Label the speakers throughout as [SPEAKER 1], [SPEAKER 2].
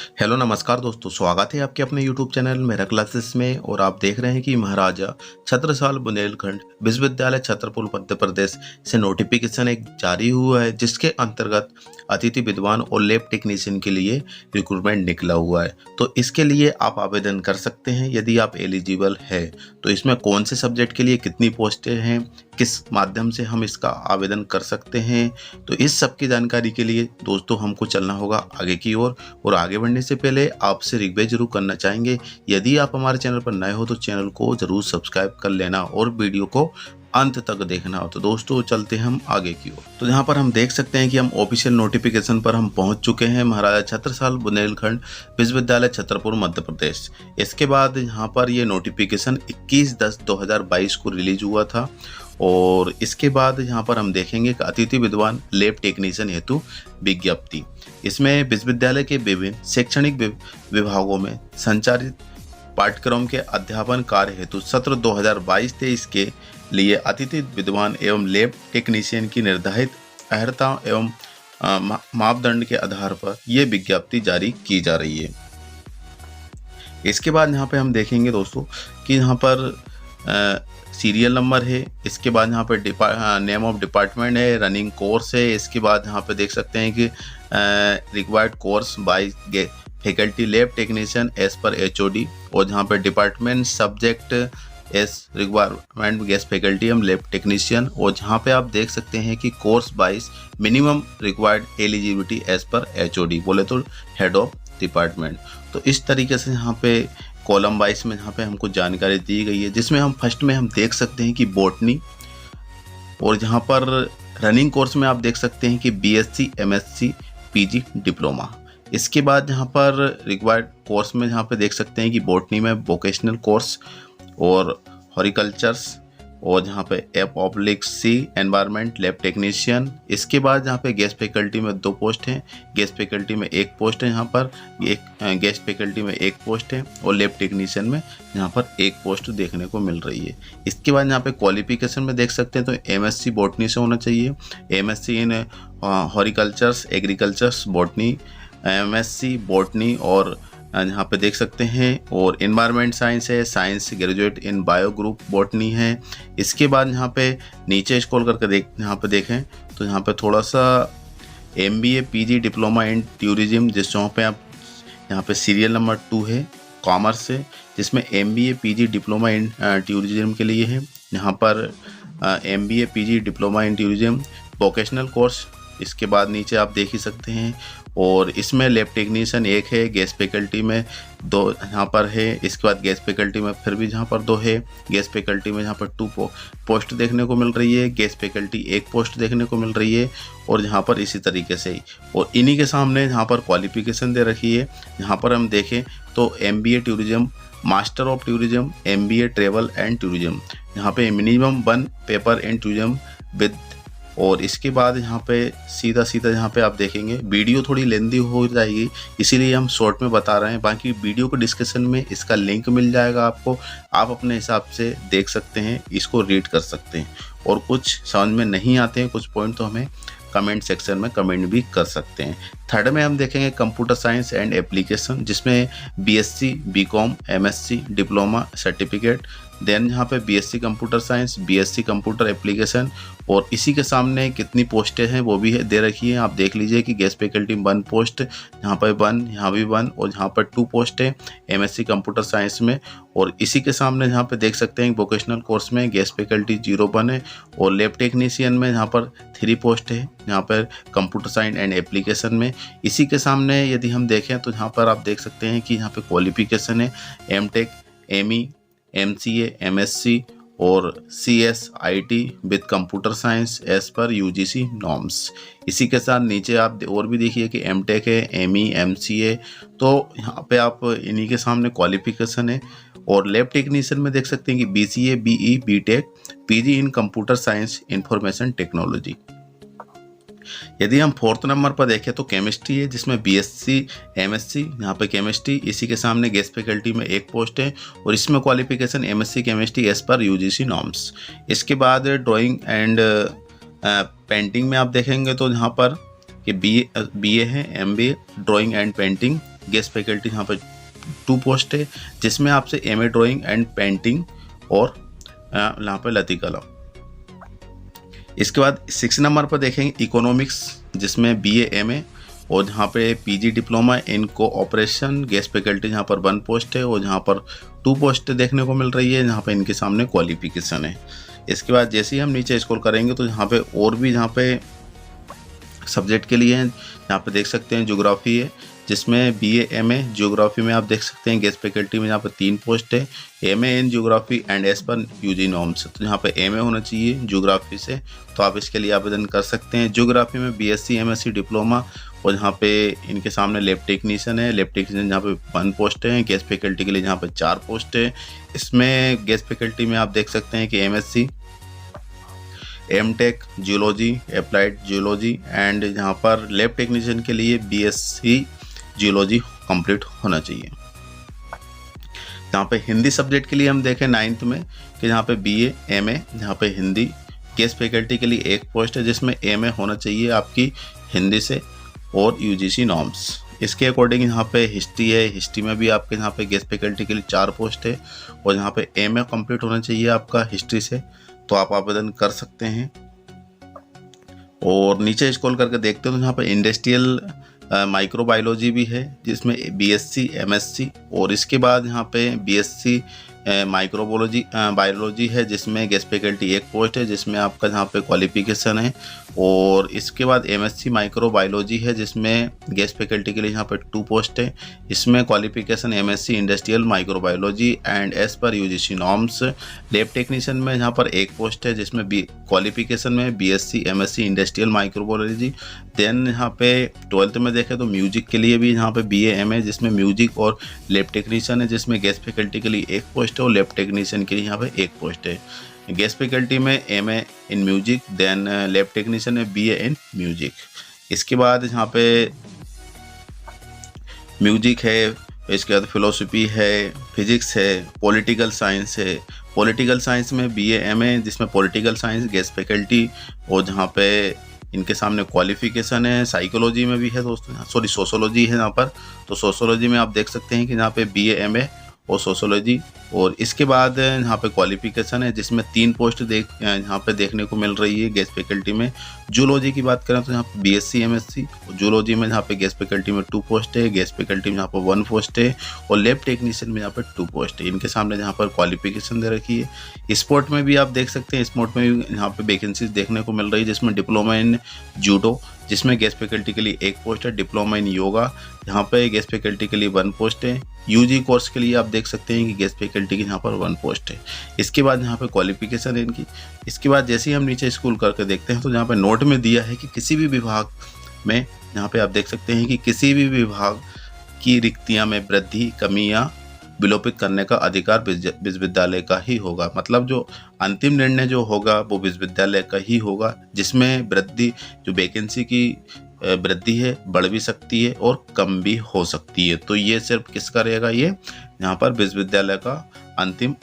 [SPEAKER 1] Hello नमस्कार दोस्तों, स्वागत है आपके अपने यूट्यूब चैनल मेरा क्लासेस में। और आप देख रहे हैं कि महाराजा छत्रसाल बुंदेलखंड विश्वविद्यालय छतरपुर मध्य प्रदेश से नोटिफिकेशन एक जारी हुआ है, जिसके अंतर्गत अतिथि विद्वान और लैब टेक्नीशियन के लिए रिक्रूटमेंट निकला हुआ है। तो इसके लिए आप आवेदन कर सकते हैं यदि आप एलिजिबल है। तो इसमें कौन से सब्जेक्ट के लिए कितनी पोस्टें हैं, किस माध्यम से हम इसका आवेदन कर सकते हैं, तो इस सब की जानकारी के लिए दोस्तों हमको चलना होगा आगे की ओर। और आगे बढ़ने से पहले आपसे रिक्वेस्ट जरूर करना चाहेंगे, यदि आप हमारे चैनल पर नए हो तो चैनल को जरूर सब्सक्राइब कर लेना और वीडियो को अंत तक देखना हो। तो दोस्तों चलते हैं हम आगे की ओर। तो यहाँ पर हम देख सकते हैं कि हम ऑफिशियल नोटिफिकेशन पर हम पहुंच चुके हैं, महाराजा छत्रसाल बुंदेलखंड विश्वविद्यालय छतरपुर मध्य प्रदेश। इसके बाद यहाँ पर ये नोटिफिकेशन 21/10/2022 को रिलीज हुआ था। और इसके बाद यहाँ पर हम देखेंगे कि अतिथि विद्वान लैब टेक्नीशियन हेतु विज्ञप्ति। इसमें विश्वविद्यालय के विभिन्न शैक्षणिक विभागों में संचालित पाठ्यक्रम के अध्यापन कार्य हेतु सत्र 2022-23 के लिए अतिथि विद्वान एवं लैब टेक्नीशियन की निर्धारित अर्हता एवं मापदंड के आधार पर यह विज्ञप्ति जारी की जा रही है। इसके बाद यहाँ पे हम देखेंगे दोस्तों कि यहाँ पर सीरियल नंबर है। इसके बाद यहाँ पे नेम ऑफ डिपार्टमेंट है, रनिंग कोर्स है। इसके बाद यहाँ पे देख सकते हैं कि required course by faculty lab technician as per HOD, और जहाँ पे department subject as requirement guest faculty and lab technician, और जहाँ पे आप देख सकते हैं कि course wise minimum required eligibility as per HOD, बोले तो हेड ऑफ डिपार्टमेंट। तो इस तरीके से यहाँ पे कॉलम वाइज में यहाँ पे हमको जानकारी दी गई है, जिसमें हम फर्स्ट में हम देख सकते हैं कि बॉटनी, और जहाँ पर रनिंग कोर्स में आप देख सकते हैं कि BSc MSc PG डिप्लोमा। इसके बाद यहाँ पर रिक्वायर्ड कोर्स में यहाँ पे देख सकते हैं कि बॉटनी में वोकेशनल कोर्स और हॉर्टिकल्चर्स, और जहाँ पे F/C एनवायरनमेंट लैब टेक्नीशियन। इसके बाद यहाँ पे गेस्ट फैकल्टी में 2 पोस्ट हैं, गेस्ट फैकल्टी में 1 पोस्ट है, यहाँ पर एक गेस्ट फैकल्टी में 1 पोस्ट है, और लैब टेक्नीशियन में यहाँ पर 1 पोस्ट देखने को मिल रही है। इसके बाद यहाँ पे क्वालिफिकेशन में देख सकते हैं तो MSc बॉटनी से होना चाहिए, MSc in horticultures agricultures botany, MSc botany, और यहाँ पे देख सकते हैं और एनवायरनमेंट साइंस है, science graduate in bio group botany है। इसके बाद यहाँ पे नीचे स्क्रॉल करके यहाँ पे देखें तो यहाँ पे थोड़ा सा MBA PG diploma in tourism, जिस जहाँ पे आप यहाँ पे सीरियल नंबर 2 है कॉमर्स से, जिसमें MBA PG diploma in tourism के लिए है। यहाँ पर MBA PG diploma in tourism vocational course. इसके बाद नीचे आप देख ही सकते हैं, और इसमें लैब टेक्नीशियन 1 है, गेस्ट फैकल्टी में 2 यहाँ पर है। इसके बाद गेस्ट फैकल्टी में फिर भी यहाँ पर 2 है, गेस्ट फैकल्टी में यहाँ पर 2 पोस्ट देखने को मिल रही है, गेस्ट फैकल्टी 1 पोस्ट देखने को मिल रही है, और यहाँ पर इसी तरीके से ही। और इन्हीं के सामने यहाँ पर क्वालिफिकेशन दे रखी है। यहाँ पर हम देखें तो MBA tourism, master of tourism, MBA travel and tourism, यहाँ पे minimum 1 paper in tourism with. और इसके बाद यहाँ पे सीधा यहाँ पे आप देखेंगे, वीडियो थोड़ी लेंदी हो जाएगी इसीलिए हम शॉर्ट में बता रहे हैं, बाकी वीडियो को डिस्क्रिप्शन में इसका लिंक मिल जाएगा आपको, आप अपने हिसाब से देख सकते हैं, इसको रीड कर सकते हैं। और कुछ समझ में नहीं आते हैं कुछ पॉइंट तो हमें कमेंट सेक्शन में कमेंट भी कर सकते हैं। थर्ड में हम देखेंगे कंप्यूटर साइंस एंड एप्लीकेशन, जिसमें BSc BCom MSc diploma certificate, then यहाँ पे BSc computer science, BSc computer application, और इसी के सामने कितनी पोस्टें हैं वो भी है दे रखी है। आप देख लीजिए कि गेस्ट फैकल्टी 1 पोस्ट, यहाँ पर 1, यहाँ भी 1, और यहाँ पर 2 पोस्ट है MSc कंप्यूटर साइंस में। और इसी के सामने यहाँ पे देख सकते हैं वोकेशनल कोर्स में गेस्ट फैकल्टी 0 है, और लैब टेक्नीशियन में यहाँ पर 3 पोस्ट है, यहाँ पर कंप्यूटर साइंस एंड एप्लीकेशन में। इसी के सामने यदि हम देखें तो यहाँ पर आप देख सकते हैं कि यहाँ पे क्वालिफिकेशन है MTech ME MCA MSc और CSIT with computer science as per UGC norms. इसी के साथ नीचे आप और भी देखिए कि MTech है ME MCA, तो यहाँ पे आप इन्हीं के सामने क्वालिफिकेशन है। और लैब टेक्नीशियन में देख सकते हैं कि BCA BE BTech PG in computer science information technology. यदि हम 4th नंबर पर देखें तो केमिस्ट्री है, जिसमें BSc MSc, यहाँ पे केमिस्ट्री, इसी के सामने गेस्ट फैकल्टी में 1 पोस्ट है, और इसमें qualification MSc chemistry as per UGC norms. इसके बाद ड्राइंग एंड पेंटिंग में आप देखेंगे तो यहाँ पर कि BA है MBA drawing and painting, guest faculty यहाँ पे 2 पोस्ट है, जिसमें आपसे एमए ड्राइंग एंड पेंटिंग और यहाँ पे लतीकला। इसके बाद 6 नंबर पर देखेंगे इकोनॉमिक्स, जिसमें बीए एमए और जहाँ पे PG diploma in cooperation guest faculty जहाँ पर 1 पोस्ट है और जहाँ पर 2 पोस्ट देखने को मिल रही है, जहाँ पे इनके सामने क्वालिफिकेशन है। इसके बाद जैसे ही हम नीचे स्क्रॉल करेंगे तो यहाँ पे और भी जहाँ पे सब्जेक्ट के लिए हैं, यहाँ पे देख सकते हैं ज्योग्राफी है, जिसमें बीए एमए ज्योग्राफी में आप देख सकते हैं गेस्ट फैकल्टी में यहाँ पर 3 पोस्ट है, MA in geography and as per UG norms. तो यहाँ पे एमए होना चाहिए ज्योग्राफी से, तो आप इसके लिए आवेदन कर सकते हैं। ज्योग्राफी में बीएससी एमएससी डिप्लोमा और यहाँ पे इनके सामने लैब टेक्नीशियन है, लैब टेक्नीशियन जहाँ पे 1 पोस्ट है, गेस्ट फैकल्टी के लिए जहाँ पे 4 पोस्ट है। इसमें गेस्ट फैकल्टी में आप देख सकते हैं कि MSc MTech geology applied geology and यहाँ पर लैब टेक्नीशियन के लिए बीएससी जियोलॉजी कंप्लीट होना चाहिए। यहाँ पे हिंदी सब्जेक्ट के लिए हम देखें 9th में कि यहाँ पे बीए एमए यहाँ पे हिंदी गेस्ट फैकल्टी के लिए 1 पोस्ट है, जिसमें एमए होना चाहिए आपकी हिंदी से और यूजीसी नॉर्म्स। इसके अकॉर्डिंग यहाँ पे हिस्ट्री है, हिस्ट्री में भी आपके यहाँ पे गेस्ट फैकल्टी के लिए 4 पोस्ट है और यहाँ पे एमए कंप्लीट होना चाहिए आपका हिस्ट्री से, तो आप आवेदन कर सकते हैं। और नीचे स्क्रॉल करके देखते हैं तो यहाँ पे इंडस्ट्रियल माइक्रोबायोलॉजी भी है, जिसमें बीएससी एमएससी और इसके बाद यहाँ पे बीएससी माइक्रोबायोलॉजी बायोलॉजी है, जिसमें गेस्ट फैकल्टी 1 पोस्ट है, जिसमें आपका यहाँ पे क्वालिफिकेशन है। और इसके बाद एमएससी माइक्रोबायोलॉजी है, जिसमें गेस्ट फैकल्टी के लिए यहाँ पे 2 पोस्ट है। इसमें qualification MSc industrial microbiology and as per UGC norms. Lab technician में यहाँ पर 1 पोस्ट है, जिसमें क्वालिफिकेशन में BSc MSc industrial microbiology. Then यहाँ पे 12th में देखें तो म्यूजिक के लिए भी यहाँ पे बीए एमए, जिसमें म्यूजिक और लैब टेक्नीशियन है, जिसमें गेस्ट फैकल्टी के लिए 1 पोस्ट है और लैब टेक्नीशियन के लिए यहाँ पे 1 पोस्ट है। गेस्ट फैकल्टी में MA in music, then lab technician में बीए इन म्यूजिक। इसके बाद यहाँ पे म्यूजिक है, इसके बाद फिलोसफी है, फिजिक्स है, पॉलिटिकल साइंस है। पॉलिटिकल साइंस में बीए एमए, जिसमें पॉलिटिकल साइंस गेस्ट फैकल्टी और जहाँ पे इनके सामने क्वालिफिकेशन है। साइकोलॉजी में भी है दोस्तों, सॉरी सोशोलॉजी है यहाँ पर, तो सोशोलॉजी में आप देख सकते हैं कि यहाँ पे बीए एमए और सोशोलॉजी। और इसके बाद यहाँ पे क्वालिफिकेशन है, जिसमें 3 पोस्ट यहाँ पे देखने को मिल रही है गेस्ट फैकल्टी में। जूलॉजी की बात करें तो यहाँ पे बीएससी एमएससी जूलॉजी में यहाँ पे गेस्ट फैकल्टी में 2 पोस्ट है, गेस्ट फैकल्टी में यहाँ पर 1 पोस्ट है और लैब टेक्नीशियन में यहाँ पर 2 पोस्ट है। इनके सामने यहाँ पर क्वालिफिकेशन दे रखी है। स्पोर्ट में भी आप देख सकते हैं, स्पोर्ट में भी यहाँ पे वैकेंसीज देखने को मिल रही है, जिसमें डिप्लोमा इन जूडो, जिसमें गेस्ट फैकल्टी के लिए 1 पोस्ट है। डिप्लोमा इन योगा, यहाँ पे गेस्ट फैकल्टी के लिए 1 पोस्ट है। यूजी कोर्स के लिए आप देख सकते हैं कि गेस्ट फैकल्टी की यहाँ पर 1 पोस्ट है। इसके बाद यहाँ पे क्वालिफिकेशन है इनकी। इसके बाद जैसे ही हम नीचे स्क्रॉल करके देखते हैं तो यहाँ पे नोट में दिया है कि किसी भी विभाग में, यहाँ पे आप देख सकते हैं कि किसी भी विभाग की रिक्तियाँ में वृद्धि, कमी या विलोपित करने का अधिकार विश्वविद्यालय का ही होगा। मतलब जो अंतिम निर्णय जो होगा वो विश्वविद्यालय का ही होगा, जिसमें वृद्धि, जो वैकेंसी की वृद्धि है बढ़ भी सकती है और कम भी हो सकती है। तो ये सिर्फ किसका रहेगा, ये यहाँ पर विश्वविद्यालय का अंतिम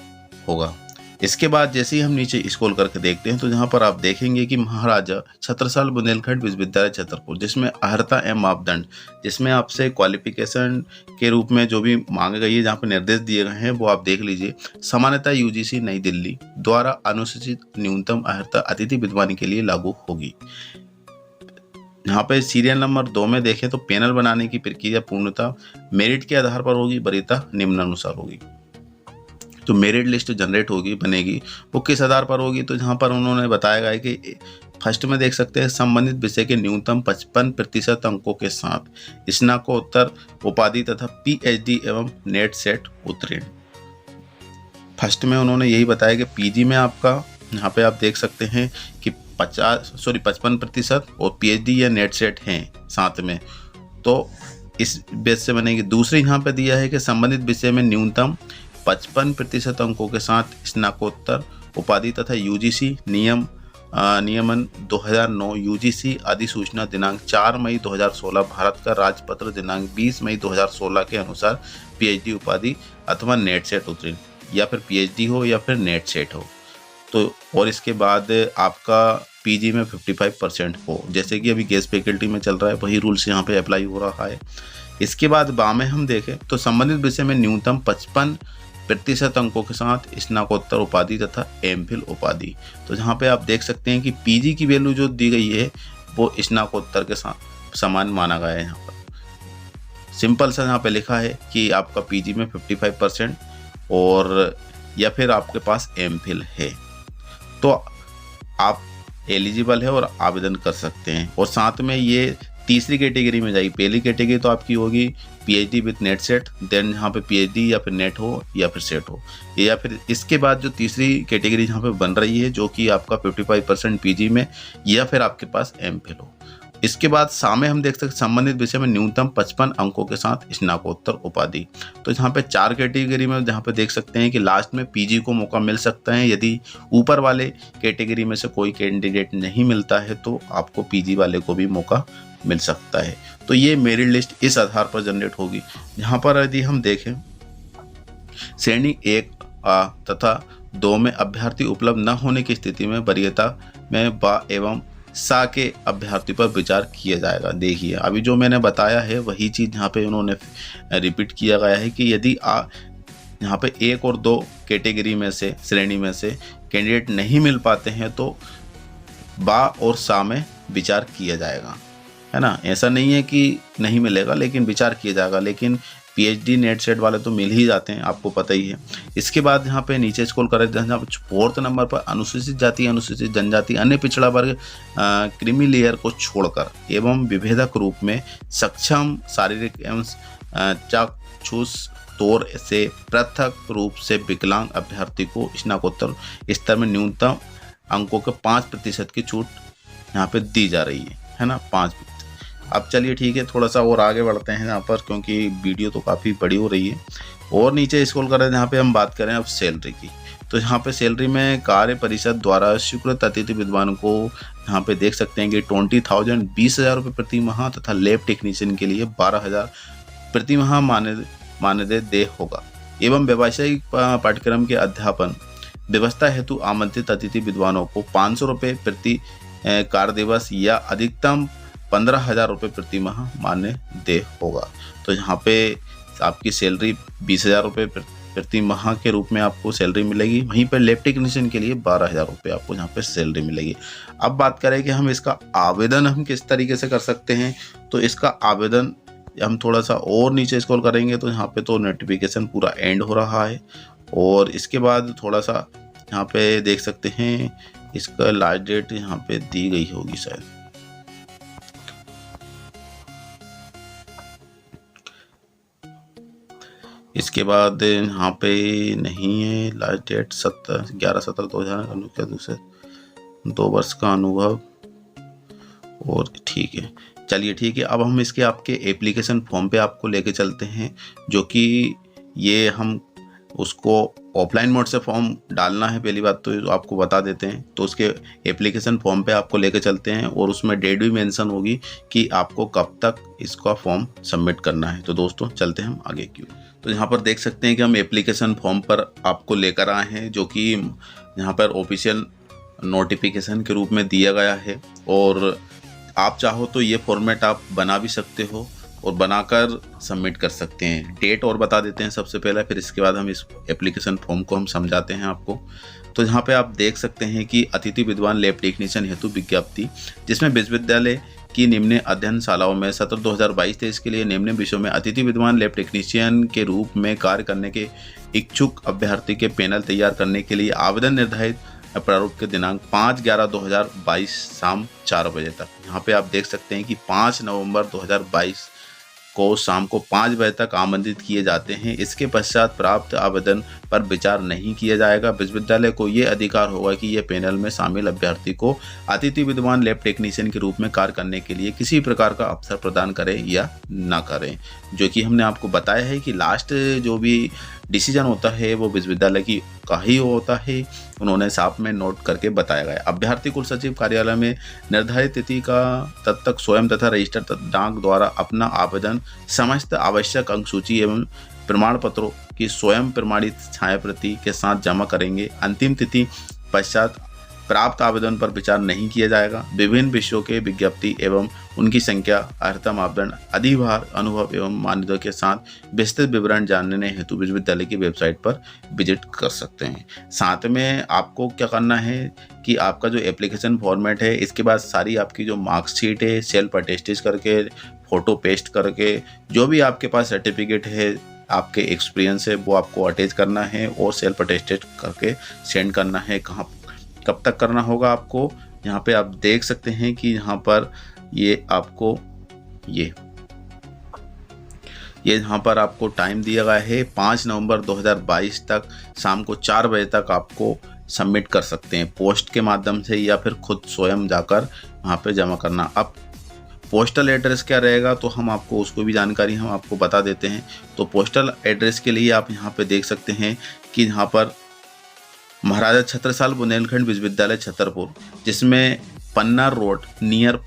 [SPEAKER 1] होगा। इसके बाद जैसे ही हम नीचे स्क्रॉल करके देखते हैं तो यहाँ पर आप देखेंगे कि महाराजा छत्रसाल बुंदेलखंड विश्वविद्यालय छतरपुर, जिसमें अर्हता एवं मापदंड, जिसमें आपसे क्वालिफिकेशन के रूप में जो भी मांगे गई है, जहाँ पर निर्देश दिए गए हैं वो आप देख लीजिए। सामान्यतः यूजीसी नई दिल्ली द्वारा अनुसूचित न्यूनतम अर्हता अतिथि विद्वान के लिए लागू होगी। यहाँ पे सीरियल नंबर 2 में देखें तो पैनल बनाने की प्रक्रिया पूर्णतः मेरिट के आधार पर होगी, वरीयता निम्नानुसार होगी। तो मेरिट लिस्ट जनरेट होगी, बनेगी, वो किस आधार पर होगी, तो जहाँ पर उन्होंने बताया गया है कि फर्स्ट में देख सकते हैं संबंधित विषय के न्यूनतम 55% अंकों के साथ स्नातकोत्तर उपाधि तथा पीएचडी एवं नेट सेट उत्तीर्ण। फर्स्ट में उन्होंने यही बताया कि पीजी में आपका यहाँ पे आप देख सकते हैं कि 55% और पीएचडी या नेट सेट हैं साथ में, तो इस बेस से बनेगी। दूसरी यहाँ पे दिया है कि संबंधित विषय में न्यूनतम 55% अंकों के साथ स्नातकोत्तर उपाधि तथा यूजीसी नियमन 2009 यूजीसी अधिसूचना दिनांक 4 मई 2016 भारत का राजपत्र दिनांक 20 मई 2016 के अनुसार पीएचडी उपाधि अथवा नेट सेट उत्तीर्ण, या फिर पीएचडी हो या फिर नेट सेट हो। तो और इसके बाद आपका पीजी में 55% हो, जैसे कि अभी गेस्ट फैकल्टी में चल रहा है, वही रूल्स यहाँ पे अप्लाई हो रहा है। इसके बाद बाँ में हम देखें तो संबंधित विषय में न्यूनतम 55% अंकों के साथ स्नातकोत्तर उपाधि तथा एमफिल उपाधि। तो जहाँ पे आप देख सकते हैं कि पीजी की वैल्यू जो दी गई है वो स्नातकोत्तर के साथ समान माना गया है। यहाँ पर सिंपल सा यहाँ पे लिखा है कि आपका पीजी में 55% और या फिर आपके पास एमफिल है तो आप एलिजिबल है और आवेदन कर सकते हैं। और साथ में ये तीसरी कैटेगरी में जाएगी। पहली कैटेगरी तो आपकी होगी PhD with NET SET, then यहाँ पे पीएचडी या फिर नेट हो या फिर सेट हो, या फिर इसके बाद जो तीसरी कैटेगरी यहाँ पे बन रही है जो कि आपका 55% पीजी में या फिर आपके पास एमफिल हो। इसके बाद सामने हम देख सकते हैं संबंधित विषय में न्यूनतम 55 अंकों के साथ स्नातकोत्तर उपाधि। तो यहाँ पे 4 कैटेगरी में जहाँ पे देख सकते हैं कि लास्ट में पीजी को मौका मिल सकता है। यदि ऊपर वाले कैटेगरी में से कोई कैंडिडेट नहीं मिलता है तो आपको पीजी वाले को भी मौका मिल सकता है। तो ये मेरिट लिस्ट इस आधार पर जनरेट होगी। यहाँ पर यदि हम देखें श्रेणी 1 आ तथा 2 में अभ्यर्थी उपलब्ध न होने की स्थिति में वरीयता में बा एवं सा के अभ्यर्थी पर विचार किया जाएगा। देखिए अभी जो मैंने बताया है वही चीज़ यहाँ पे उन्होंने रिपीट किया गया है कि यदि यहाँ पे 1 और 2 कैटेगरी में से श्रेणी में से कैंडिडेट नहीं मिल पाते हैं तो बा और सा में विचार किया जाएगा, है ना। ऐसा नहीं है कि नहीं मिलेगा लेकिन विचार किया जाएगा। लेकिन पीएचडी नेट सेट वाले तो मिल ही जाते हैं, आपको पता ही है। इसके बाद यहाँ पे नीचे स्क्रॉल करें जहाँ 4th नंबर पर अनुसूचित जाति, अनुसूचित जनजाति, अन्य पिछड़ा वर्ग क्रीमी लेयर को छोड़कर एवं विभेदक रूप में सक्षम शारीरिक एवं चाक्षुष तौर से पृथक रूप से विकलांग अभ्यर्थी को स्नातकोत्तर स्तर में न्यूनतम अंकों के 5% की छूट यहाँ पे दी जा रही है ना, 5%। अब चलिए ठीक है, थोड़ा सा और आगे बढ़ते हैं यहाँ पर क्योंकि वीडियो तो काफ़ी बड़ी हो रही है। और नीचे स्क्रॉल करें यहाँ पे हम बात करें अब सैलरी की। तो यहाँ पे सैलरी में कार्य परिषद द्वारा स्वीकृत अतिथि विद्वान को यहाँ पे देख सकते हैं कि 20,000 रुपये प्रति माह तथा लैब टेक्नीशियन के लिए 12,000 प्रति माह मानदेय होगा एवं व्यावसायिक पाठ्यक्रम के अध्यापन व्यवस्था हेतु आमंत्रित अतिथि विद्वानों को 500 रुपये प्रति कार्य दिवस या अधिकतम 15,000 रुपये प्रति माह मानदेय होगा। तो यहाँ पे आपकी सैलरी 20,000 रुपये प्रति माह के रूप में आपको सैलरी मिलेगी। वहीं पर लैब टेक्नीशियन के लिए 12,000 रुपये आपको यहाँ पे सैलरी मिलेगी। अब बात करें कि हम इसका आवेदन हम किस तरीके से कर सकते हैं। तो इसका आवेदन हम थोड़ा सा और नीचे स्क्रॉल करेंगे तो यहाँ पे तो नोटिफिकेशन पूरा एंड हो रहा है। और इसके बाद थोड़ा सा यहाँ पे देख सकते हैं इसका लास्ट डेट यहाँ पे दी गई होगी शायद। इसके बाद यहाँ पे नहीं है लास्ट डेट 11/17/2000 दूसरे 2 वर्ष का अनुभव। और ठीक है, चलिए ठीक है। अब हम इसके आपके एप्लीकेशन फॉर्म पे आपको लेके चलते हैं जो कि ये हम उसको ऑफलाइन मोड से फॉर्म डालना है। पहली बात तो आपको बता देते हैं। तो उसके एप्लीकेशन फॉर्म पे आपको लेके चलते हैं और उसमें डेट भी मेंशन होगी कि आपको कब तक इसका फॉर्म सबमिट करना है। तो दोस्तों चलते हैं हम आगे की। तो यहाँ पर देख सकते हैं कि हम एप्लीकेशन फॉर्म पर आपको लेकर आए हैं जो कि यहाँ पर ऑफिशियल नोटिफिकेशन के रूप में दिया गया है। और आप चाहो तो ये फॉर्मेट आप बना भी सकते हो और बनाकर सबमिट कर सकते हैं। डेट और बता देते हैं सबसे पहले, फिर इसके बाद हम इस एप्लीकेशन फॉर्म को हम समझाते हैं आपको। तो यहाँ पे आप देख सकते हैं कि अतिथि विद्वान लैब टेक्नीशियन हेतु विज्ञप्ति, जिसमें विश्वविद्यालय की निम्न अध्ययनशालाओं में सत्र 2022-23 के लिए निम्न विषयों में अतिथि विद्वान लैब टेक्नीशियन के रूप में कार्य करने के इच्छुक अभ्यर्थी के पैनल तैयार करने के लिए आवेदन निर्धारित प्रारूप के दिनांक 5/11/2022 शाम 4 बजे तक। यहाँ पे आप देख सकते हैं कि 5 नवंबर 2022 को शाम को 5 बजे तक आमंत्रित किए जाते हैं। इसके पश्चात प्राप्त आवेदन पर विचार नहीं किया जाएगा। विश्वविद्यालय को ये अधिकार होगा कि यह पैनल में शामिल अभ्यर्थी को अतिथि विद्वान लैब टेक्नीशियन के रूप में कार्य करने के लिए किसी प्रकार का अवसर प्रदान करें या ना करें। जो कि हमने आपको बताया है कि लास्ट जो भी डिसीजन होता है वो विश्वविद्यालय की का ही होता है। उन्होंने साफ में नोट करके बताया गया। अभ्यर्थी कुल सचिव कार्यालय में निर्धारित तिथि का तब तक स्वयं तथा रजिस्टर डाक द्वारा अपना आवेदन समस्त आवश्यक अंक सूची एवं प्रमाण पत्रों की स्वयं प्रमाणित छायाप्रति के साथ जमा करेंगे। अंतिम तिथि पश्चात प्राप्त आवेदन पर विचार नहीं किया जाएगा। विभिन्न विषयों के विज्ञप्ति एवं उनकी संख्या, अर्हता मापदंड, अधिभार, अनुभव एवं मान्यता के साथ विस्तृत विवरण जानने हेतु विश्वविद्यालय की वेबसाइट पर विजिट कर सकते हैं। साथ में आपको क्या करना है कि आपका जो एप्लीकेशन फॉर्मेट है, इसके बाद सारी आपकी जो मार्कशीट है, सेल्फ अटेस्टेज करके, फोटो पेस्ट करके, जो भी आपके पास सर्टिफिकेट है, आपके एक्सपीरियंस है, वो आपको अटैच करना है और सेल्फ अटेस्टेड करके सेंड करना है। कहाँ कब तक करना होगा आपको, यहाँ पे आप देख सकते हैं कि यहाँ पर ये आपको ये यहाँ पर आपको टाइम दिया गया है 5 नवंबर 2022 तक शाम को 4 बजे तक आपको सबमिट कर सकते हैं, पोस्ट के माध्यम से या फिर खुद स्वयं जाकर वहाँ पे जमा करना। अब पोस्टल एड्रेस क्या रहेगा, तो हम आपको उसको भी जानकारी हम आपको बता देते हैं। तो पोस्टल एड्रेस के लिए आप यहाँ पे देख सकते हैं कि यहाँ पर महाराजा छत्रसाल बुंदेलखंड विश्वविद्यालय छतरपुर, जिसमें Panna road near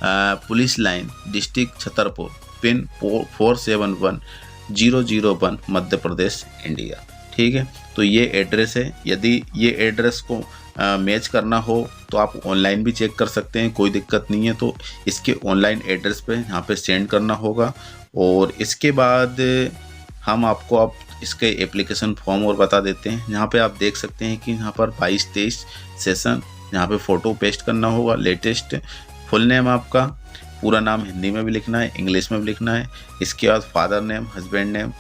[SPEAKER 1] police line, district Chhatarpur, pin 471001, Madhya Pradesh, India. ठीक है, तो ये एड्रेस है। यदि ये एड्रेस को मैच करना हो तो आप ऑनलाइन भी चेक कर सकते हैं, कोई दिक्कत नहीं है। तो इसके ऑनलाइन एड्रेस पे यहाँ पे सेंड करना होगा। और इसके बाद हम आपको अब इसके एप्लीकेशन फॉर्म और बता देते हैं। यहाँ पे आप देख सकते हैं कि यहाँ पर 22-23 सेशन, यहाँ पे फ़ोटो पेस्ट करना होगा, लेटेस्ट, फुल नेम आपका, पूरा नाम हिंदी में भी लिखना है, इंग्लिश में भी लिखना है। इसके बाद फादर नेम, हस्बैंड नेम,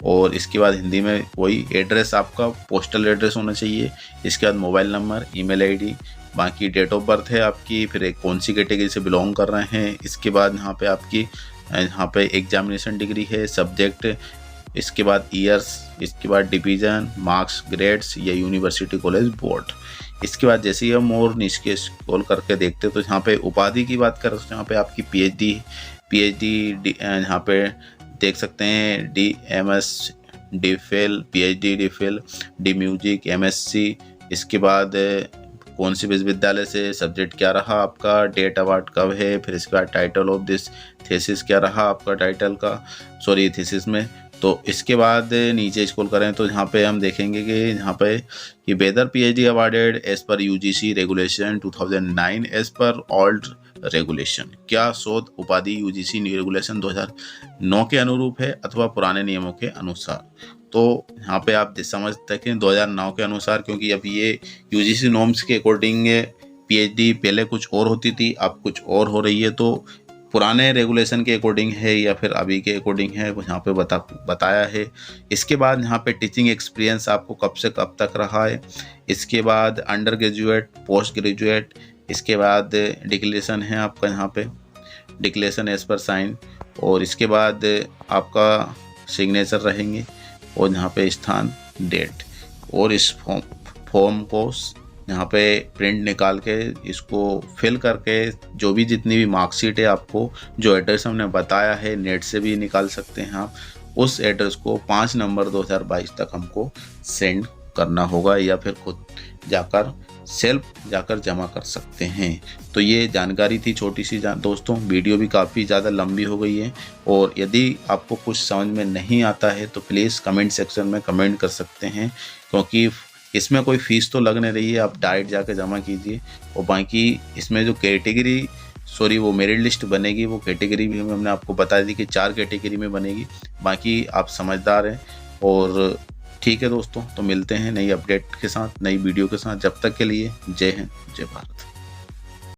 [SPEAKER 1] और इसके बाद हिंदी में वही एड्रेस आपका पोस्टल एड्रेस होना चाहिए। इसके बाद मोबाइल नंबर, ईमेल आईडी, बाकी डेट ऑफ बर्थ है आपकी, फिर एक कौन सी कैटेगरी से बिलोंग कर रहे हैं। इसके बाद यहाँ पे आपकी यहाँ पे एग्जामिनेशन डिग्री है, सब्जेक्ट, इसके बाद ईयर्स, इसके बाद डिवीज़न, मार्क्स, ग्रेड्स या यूनिवर्सिटी कॉलेज बोर्ड। इसके बाद जैसे ही हम और नीचे स्क्रॉल करके देखते हैं तो यहाँ पे उपाधि की बात करें तो यहाँ पे आपकी पीएचडी यहाँ पे देख सकते हैं, DMS, DPhil, PhD, DPhil, D music, MSc। इसके बाद कौन सी विश्वविद्यालय से, सब्जेक्ट क्या रहा आपका, डेट अवार्ड कब है, फिर इसके बाद टाइटल ऑफ दिस थीसिस क्या रहा आपका टाइटल का, सॉरी थीसिस में। तो इसके बाद नीचे स्क्रॉल करें तो यहाँ पे हम देखेंगे कि यहाँ पे कि whether PhD awarded as per UGC regulation 2009 as per old regulation, क्या शोध उपाधि UGC रेगुलेशन 2009 के अनुरूप है अथवा पुराने नियमों के अनुसार। तो यहाँ पे आप समझ सकें 2009 के अनुसार, क्योंकि अब ये UGC नॉर्म्स के अकॉर्डिंग PhD पहले कुछ और होती थी, अब कुछ और हो रही है। तो पुराने रेगुलेशन के अकॉर्डिंग है या फिर अभी के अकॉर्डिंग है, वो यहाँ पे बताया है। इसके बाद यहाँ पे टीचिंग एक्सपीरियंस आपको कब से कब तक रहा है। इसके बाद अंडर ग्रेजुएट, पोस्ट ग्रेजुएट, इसके बाद डिक्लेरेशन है आपका, यहाँ पे डिक्लेरेशन एज पर साइन, और इसके बाद आपका सिग्नेचर रहेंगे, और यहाँ पे स्थान, डेट, और इस फॉर्म को यहाँ पे प्रिंट निकाल के इसको फिल करके जो भी जितनी भी मार्कशीट है, आपको जो एड्रेस हमने बताया है नेट से भी निकाल सकते हैं आप, उस एड्रेस को 5 नवंबर 2022 तक हमको सेंड करना होगा, या फिर खुद जाकर सेल्फ जाकर जमा कर सकते हैं। तो ये जानकारी थी छोटी सी दोस्तों, वीडियो भी काफ़ी ज़्यादा लंबी हो गई है। और यदि आपको कुछ समझ में नहीं आता है तो प्लीज़ कमेंट सेक्शन में कमेंट कर सकते हैं, क्योंकि इसमें कोई फ़ीस तो लग नहीं रही है, आप डायरेक्ट जाकर जमा कीजिए। और बाकी इसमें जो कैटेगरी, सॉरी वो मेरिट लिस्ट बनेगी, वो कैटेगरी भी हमने आपको बता दी कि 4 कैटेगरी में बनेगी। बाकी आप समझदार हैं और ठीक है दोस्तों, तो मिलते हैं नई अपडेट के साथ, नई वीडियो के साथ। जब तक के लिए जय हिंद, जय भारत।